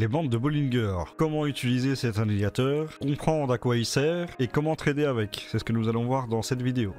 les bandes de Bollinger. Comment utiliser cet indicateur, comprendre à quoi il sert et comment trader avec. C'est ce que nous allons voir dans cette vidéo.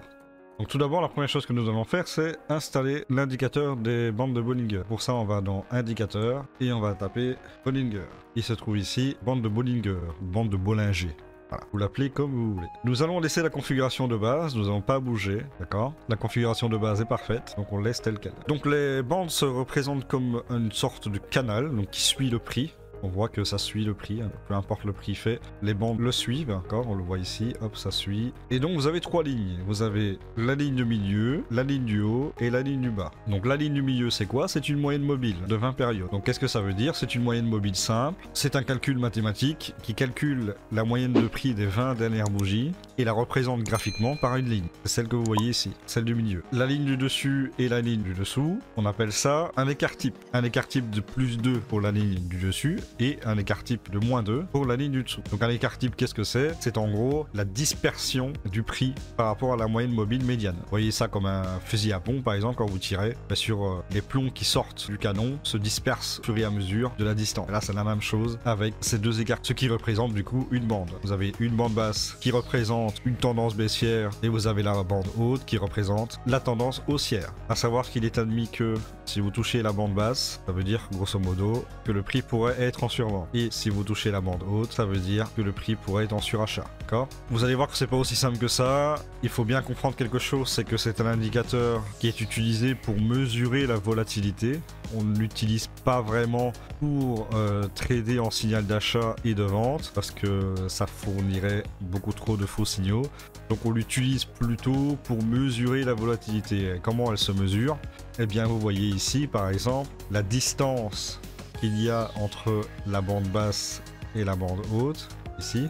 Donc tout d'abord, la première chose que nous allons faire, c'est installer l'indicateur des bandes de Bollinger. Pour ça, on va dans Indicateur et on va taper Bollinger. Il se trouve ici, bande de Bollinger, bande de Bollinger. Voilà, vous l'appelez comme vous voulez. Nous allons laisser la configuration de base, nous n'allons pas bouger, d'accord? La configuration de base est parfaite, donc on laisse telle qu'elle. Donc les bandes se représentent comme une sorte de canal, donc qui suit le prix. On voit que ça suit le prix, hein. Peu importe le prix fait, les bandes le suivent, encore, on le voit ici, hop, ça suit. Et donc vous avez trois lignes, vous avez la ligne du milieu, la ligne du haut et la ligne du bas. Donc la ligne du milieu c'est quoi? C'est une moyenne mobile de 20 périodes. Donc qu'est-ce que ça veut dire? C'est une moyenne mobile simple, c'est un calcul mathématique qui calcule la moyenne de prix des 20 dernières bougies et la représente graphiquement par une ligne. C'est celle que vous voyez ici, celle du milieu. La ligne du dessus et la ligne du dessous, on appelle ça un écart type. Un écart type de plus 2 pour la ligne du dessus et un écart type de moins 2 pour la ligne du dessous. Donc un écart type, qu'est-ce que c'est? C'est en gros la dispersion du prix par rapport à la moyenne mobile médiane. Vous voyez ça comme un fusil à pompe par exemple, quand vous tirez, sur les plombs qui sortent du canon se dispersent au fur et à mesure de la distance. Et là c'est la même chose avec ces deux écarts, ce qui représente du coup une bande. Vous avez une bande basse qui représente une tendance baissière et vous avez la bande haute qui représente la tendance haussière. À savoir qu'il est admis que si vous touchez la bande basse, ça veut dire grosso modo que le prix pourrait être en survente. Et si vous touchez la bande haute, ça veut dire que le prix pourrait être en surachat. D'accord? Vous allez voir que c'est pas aussi simple que ça. Il faut bien comprendre quelque chose, c'est que c'est un indicateur qui est utilisé pour mesurer la volatilité. On ne l'utilise pas vraiment pour trader en signal d'achat et de vente parce que ça fournirait beaucoup trop de faux signaux. Donc on l'utilise plutôt pour mesurer la volatilité. Et comment elle se mesure? Eh bien vous voyez ici par exemple la distance qu'il y a entre la bande basse et la bande haute. Ici,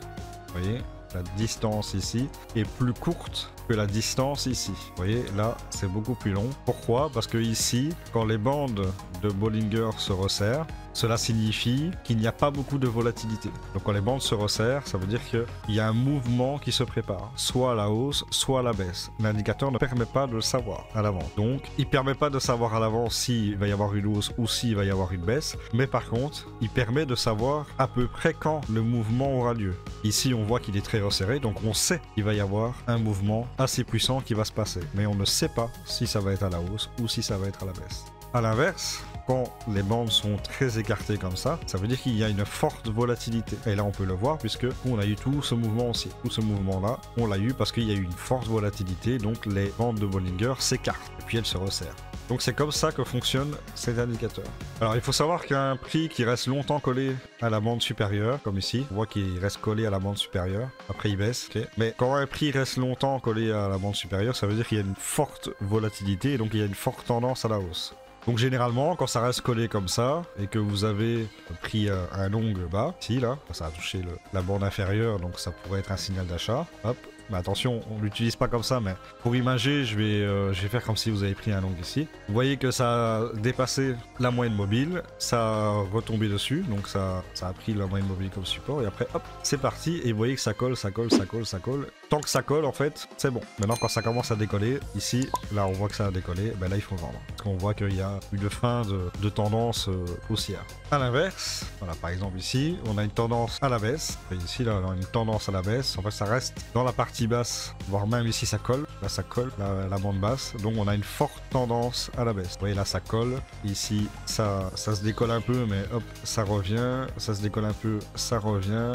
vous voyez, la distance ici est plus courte que la distance ici. Vous voyez, là, c'est beaucoup plus long. Pourquoi? Parce que ici, quand les bandes de Bollinger se resserrent, cela signifie qu'il n'y a pas beaucoup de volatilité. Donc quand les bandes se resserrent, ça veut dire qu'il y a un mouvement qui se prépare, soit à la hausse, soit à la baisse. L'indicateur ne permet pas de le savoir à l'avance. Donc il ne permet pas de savoir à l'avance s'il va y avoir une hausse ou s'il va y avoir une baisse. Mais par contre, il permet de savoir à peu près quand le mouvement aura lieu. Ici, on voit qu'il est très resserré, donc on sait qu'il va y avoir un mouvement assez puissant qui va se passer. Mais on ne sait pas si ça va être à la hausse ou si ça va être à la baisse. À l'inverse, quand les bandes sont très écartées comme ça veut dire qu'il y a une forte volatilité. Et là, on peut le voir puisque on a eu tout ce mouvement aussi. Tout ce mouvement-là, on l'a eu parce qu'il y a eu une forte volatilité, donc les bandes de Bollinger s'écartent et puis elles se resserrent. Donc c'est comme ça que fonctionne cet indicateur. Alors il faut savoir qu'un prix qui reste longtemps collé à la bande supérieure, comme ici, on voit qu'il reste collé à la bande supérieure, après il baisse, okay. Mais quand un prix reste longtemps collé à la bande supérieure, ça veut dire qu'il y a une forte volatilité et donc il y a une forte tendance à la hausse. Donc généralement, quand ça reste collé comme ça, et que vous avez pris un long bas, ici là, ça a touché la bande inférieure, donc ça pourrait être un signal d'achat, hop. Mais attention, on ne l'utilise pas comme ça, mais pour imager, je vais faire comme si vous avez pris un long ici. Vous voyez que ça a dépassé la moyenne mobile, ça a retombé dessus, donc ça a pris la moyenne mobile comme support, et après, hop, c'est parti, et vous voyez que ça colle, ça colle, ça colle, ça colle. Tant que ça colle, en fait, c'est bon. Maintenant, quand ça commence à décoller, ici, là, on voit que ça a décollé, ben là, il faut vendre. Parce qu'on voit qu'il y a une fin de tendance haussière. À l'inverse, voilà, par exemple ici, on a une tendance à la baisse, et ici, là, on a une tendance à la baisse, en fait, ça reste dans la partie basse, voire même ici ça colle, là ça colle, la bande basse, donc on a une forte tendance à la baisse. Vous voyez là ça colle, ici ça se décolle un peu mais hop ça revient, ça se décolle un peu, ça revient,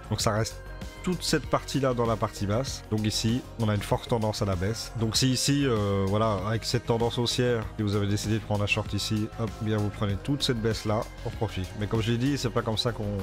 donc ça reste toute cette partie là dans la partie basse. Donc ici on a une forte tendance à la baisse. Donc si ici voilà, avec cette tendance haussière et vous avez décidé de prendre un short ici, hop, bien vous prenez toute cette baisse là en profit. Mais comme je l'ai dit, c'est pas comme ça qu'on...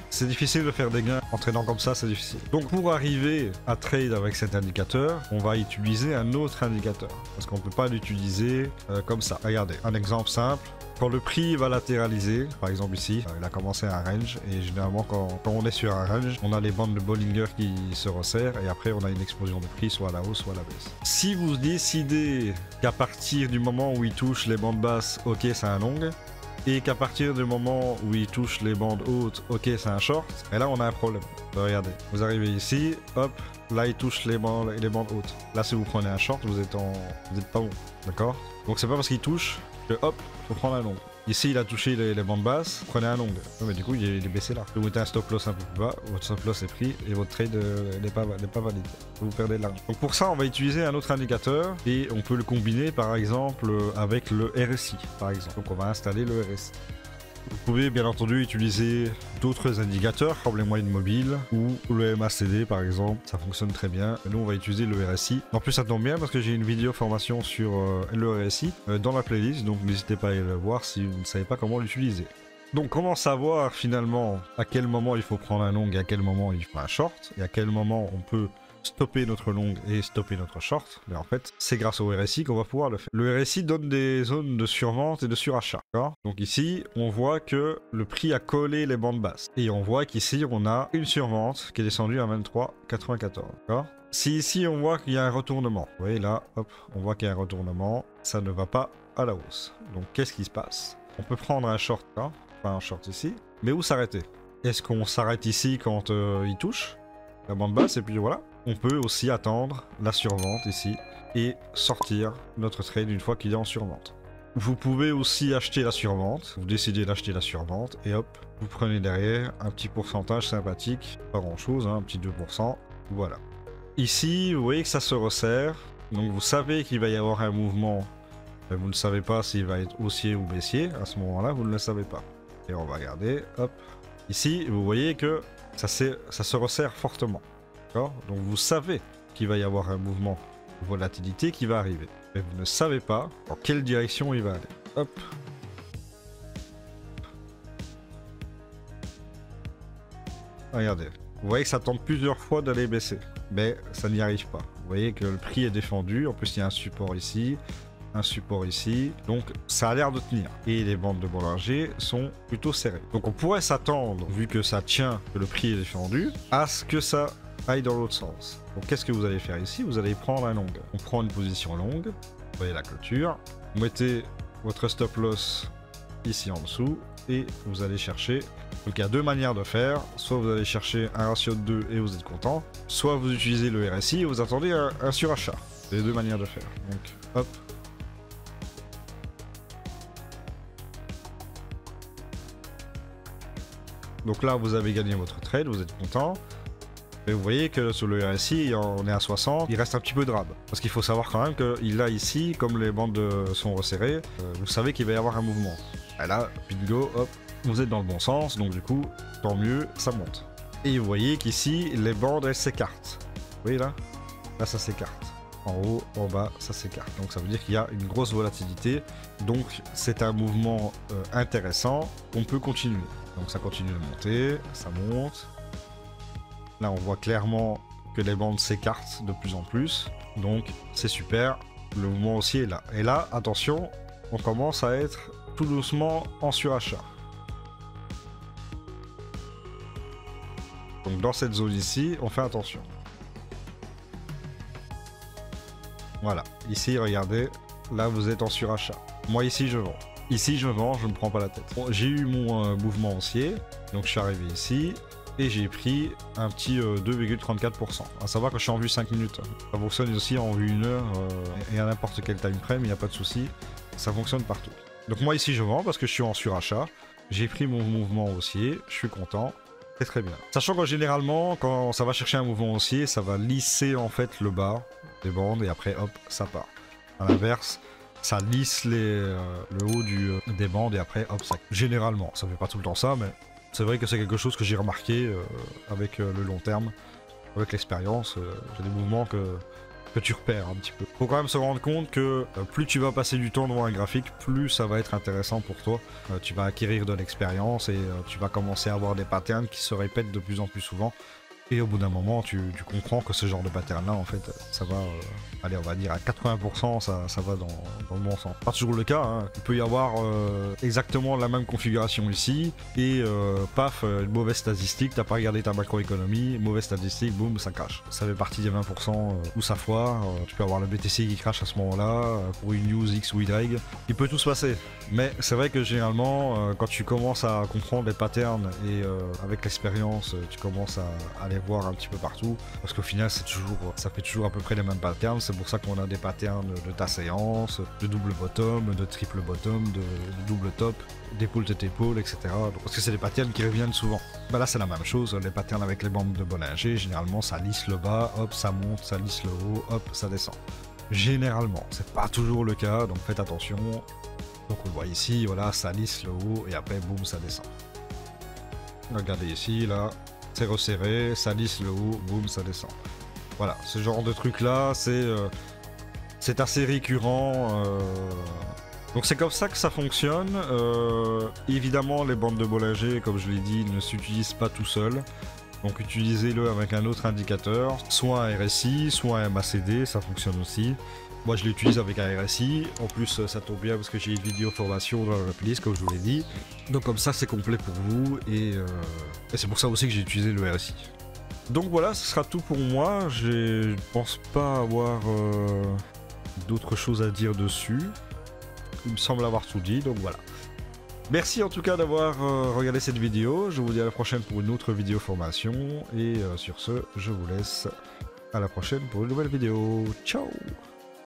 c'est difficile de faire des gains en tradant comme ça, c'est difficile. Donc pour arriver à trade avec cet indicateur, on va utiliser un autre indicateur parce qu'on peut pas l'utiliser comme ça. Regardez, un exemple simple. Quand le prix va latéraliser, par exemple ici, il a commencé un range et généralement quand on est sur un range, on a les bandes de Bollinger qui se resserrent et après on a une explosion de prix soit à la hausse soit à la baisse. Si vous décidez qu'à partir du moment où il touche les bandes basses, ok c'est un long, et qu'à partir du moment où il touche les bandes hautes, ok c'est un short, et là on a un problème. Regardez, vous arrivez ici, hop, là il touche les bandes hautes. Là si vous prenez un short, vous êtes pas bon, d'accord? Donc c'est pas parce qu'il touche que hop, faut prendre un long. Ici, il a touché les bandes basses, prenez un long. Non, mais du coup, il est baissé là. Vous mettez un stop loss un peu plus bas, votre stop loss est pris et votre trade n'est pas valide. Vous perdez de l'argent. Donc pour ça, on va utiliser un autre indicateur et on peut le combiner par exemple avec le RSI. Par exemple. Donc on va installer le RSI. Vous pouvez bien entendu utiliser d'autres indicateurs comme les moyennes mobiles ou le MACD par exemple, ça fonctionne très bien. Nous on va utiliser le RSI. En plus ça tombe bien parce que j'ai une vidéo formation sur le RSI dans la playlist, donc n'hésitez pas à aller le voir si vous ne savez pas comment l'utiliser. Donc comment savoir finalement à quel moment il faut prendre un long et à quel moment il faut un short et à quel moment on peut stopper notre long et stopper notre short, mais en fait c'est grâce au RSI qu'on va pouvoir le faire. Le RSI donne des zones de survente et de surachat. Donc ici on voit que le prix a collé les bandes basses et on voit qu'ici on a une survente qui est descendue à 23,94. Si ici on voit qu'il y a un retournement, vous voyez là, hop, on voit qu'il y a un retournement, ça ne va pas à la hausse. Donc qu'est-ce qui se passe? On peut prendre un short là, enfin un short ici, mais où s'arrêter? Est-ce qu'on s'arrête ici quand il touche la bande basse et puis voilà? On peut aussi attendre la survente ici et sortir notre trade une fois qu'il est en survente. Vous pouvez aussi acheter la survente, vous décidez d'acheter la survente et hop, vous prenez derrière un petit pourcentage sympathique, pas grand chose, hein, un petit 2%, voilà. Ici, vous voyez que ça se resserre, donc vous savez qu'il va y avoir un mouvement, mais vous ne savez pas s'il va être haussier ou baissier, à ce moment-là, vous ne le savez pas. Et on va regarder, hop. Ici, vous voyez que ça se resserre fortement. Donc vous savez qu'il va y avoir un mouvement de volatilité qui va arriver. Mais vous ne savez pas dans quelle direction il va aller. Hop. Regardez. Vous voyez que ça tente plusieurs fois d'aller baisser. Mais ça n'y arrive pas. Vous voyez que le prix est défendu. En plus, il y a un support ici. Un support ici. Donc ça a l'air de tenir. Et les bandes de Bollinger sont plutôt serrées. Donc on pourrait s'attendre, vu que ça tient, que le prix est défendu, à ce que ça aille dans l'autre sens. Donc qu'est-ce que vous allez faire ici? Vous allez prendre un long. On prend une position longue, vous voyez la clôture, vous mettez votre stop loss ici en dessous et vous allez chercher. Donc il y a deux manières de faire, soit vous allez chercher un ratio de 2 et vous êtes content, soit vous utilisez le RSI et vous attendez un surachat. C'est les deux manières de faire. Donc hop. Donc là vous avez gagné votre trade, vous êtes content. Et vous voyez que sur le RSI, on est à 60, il reste un petit peu de rab. Parce qu'il faut savoir quand même qu'il a ici, comme les bandes sont resserrées, vous savez qu'il va y avoir un mouvement. Et là, bingo, hop, vous êtes dans le bon sens, donc du coup, tant mieux, ça monte. Et vous voyez qu'ici, les bandes, elles s'écartent. Vous voyez là? Là, ça s'écarte. En haut, en bas, ça s'écarte. Donc ça veut dire qu'il y a une grosse volatilité. Donc c'est un mouvement intéressant, on peut continuer. Donc ça continue de monter, ça monte. Là, on voit clairement que les bandes s'écartent de plus en plus. Donc, c'est super. Le mouvement aussi est là. Et là, attention, on commence à être tout doucement en surachat. Donc, dans cette zone ici, on fait attention. Voilà. Ici, regardez. Là, vous êtes en surachat. Moi, ici, je vends. Ici, je vends, je ne prends pas la tête. Bon, j'ai eu mon mouvement haussier. Donc, je suis arrivé ici. Et j'ai pris un petit 2,34%. À savoir que je suis en vue 5 minutes. Ça fonctionne aussi en vue 1 heure et à n'importe quel time frame, il n'y a pas de souci. Ça fonctionne partout. Donc moi ici je vends parce que je suis en surachat. J'ai pris mon mouvement haussier, je suis content. C'est très bien. Sachant que généralement, quand ça va chercher un mouvement haussier, ça va lisser en fait le bas des bandes et après hop, ça part. À l'inverse, ça lisse le haut des bandes et après hop, ça. Généralement, ça fait pas tout le temps ça, mais c'est vrai que c'est quelque chose que j'ai remarqué avec le long terme, avec l'expérience. J'ai des mouvements que tu repères un petit peu. Faut quand même se rendre compte que plus tu vas passer du temps devant un graphique, plus ça va être intéressant pour toi. Tu vas acquérir de l'expérience et tu vas commencer à avoir des patterns qui se répètent de plus en plus souvent. Et au bout d'un moment, tu comprends que ce genre de pattern-là, en fait, ça va, allez, on va dire à 80%, ça va dans le bon sens. Pas toujours le cas, hein. Il peut y avoir exactement la même configuration ici, et paf, une mauvaise statistique, t'as pas regardé ta macroéconomie, mauvaise statistique, boum, ça crache. Ça fait partie des 20% où ça foire, tu peux avoir le BTC qui crache à ce moment-là, pour une news X ou Y, il peut tout se passer. Mais c'est vrai que généralement, quand tu commences à comprendre les patterns, et avec l'expérience, tu commences à les voir un petit peu partout, parce qu'au final ça fait toujours à peu près les mêmes patterns. C'est pour ça qu'on a des patterns de tasse séance, de double bottom, de triple bottom, de double top, d'épaule tête épaule, etc. Donc, parce que c'est des patterns qui reviennent souvent. Bah là c'est la même chose, les patterns avec les bandes de Bollinger, généralement ça lisse le bas, hop ça monte, ça lisse le haut, hop ça descend. Généralement, c'est pas toujours le cas, donc faites attention. Donc on le voit ici, voilà, ça lisse le haut et après boum ça descend. Regardez ici, là, c'est resserré, ça lisse le haut, boum ça descend. Voilà, ce genre de truc là, c'est assez récurrent. Donc c'est comme ça que ça fonctionne. Évidemment, les bandes de Bollinger, comme je l'ai dit, ne s'utilisent pas tout seul. Donc utilisez-le avec un autre indicateur, soit un RSI, soit un MACD, ça fonctionne aussi. Moi je l'utilise avec un RSI, en plus ça tombe bien parce que j'ai une vidéo formation dans la playlist comme je vous l'ai dit. Donc comme ça c'est complet pour vous et c'est pour ça aussi que j'ai utilisé le RSI. Donc voilà, ce sera tout pour moi, je ne pense pas avoir d'autres choses à dire dessus. Il me semble avoir tout dit, donc voilà. Merci en tout cas d'avoir regardé cette vidéo, je vous dis à la prochaine pour une autre vidéo formation, et sur ce, je vous laisse à la prochaine pour une nouvelle vidéo. Ciao!